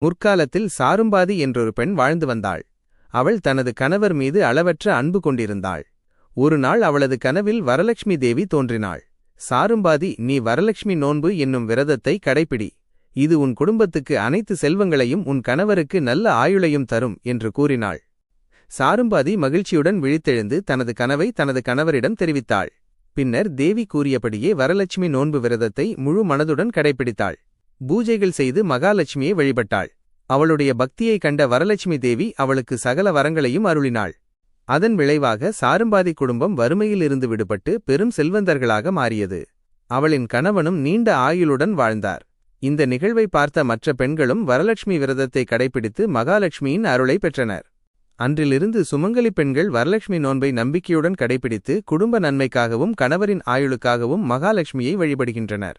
முற்காலத்தில் சாரும்பாதி என்றொரு பெண் வாழ்ந்து வந்தாள். அவள் தனது கணவர் மீது அளவற்ற அன்பு கொண்டிருந்தாள். ஒருநாள் அவளது கனவில் வரலட்சுமி தேவி தோன்றினாள். சாரும்பாதி, நீ வரலட்சுமி நோன்பு என்னும் விரதத்தை கடைப்பிடி. இது உன் குடும்பத்துக்கு அனைத்து செல்வங்களையும் உன் கணவருக்கு நல்ல ஆயுளையும் தரும் என்று கூறினாள். சாரும்பாதி மகிழ்ச்சியுடன் விழித்தெழுந்து தனது கனவை தனது கணவரிடம் தெரிவித்தாள். பின்னர் தேவி கூறியபடியே வரலட்சுமி நோன்பு விரதத்தை முழு மனதுடன் கடைப்பிடித்தாள். பூஜைகள் செய்து மகாலட்சுமியை வழிபட்டாள். அவளுடைய பக்தியை கண்ட வரலட்சுமி தேவி அவளுக்கு சகல வரங்களையும் அருளினாள். அதன் விளைவாக சாரும்பாதி குடும்பம் வறுமையிலிருந்து விடுபட்டு பெரும் செல்வந்தர்களாக மாறியது. அவளின் கணவனும் நீண்ட ஆயுளுடன் வாழ்ந்தார். இந்த நிகழ்வை பார்த்த மற்ற பெண்களும் வரலட்சுமி விரதத்தை கடைபிடித்து மகாலட்சுமியின் அருளை பெற்றனர். அன்றிலிருந்து சுமங்கலி பெண்கள் வரலட்சுமி நோன்பை நம்பிக்கையுடன் கடைபிடித்து குடும்ப நன்மைக்காகவும் கணவரின் ஆயுளுக்காகவும் மகாலட்சுமியை வழிபடுகின்றனர்.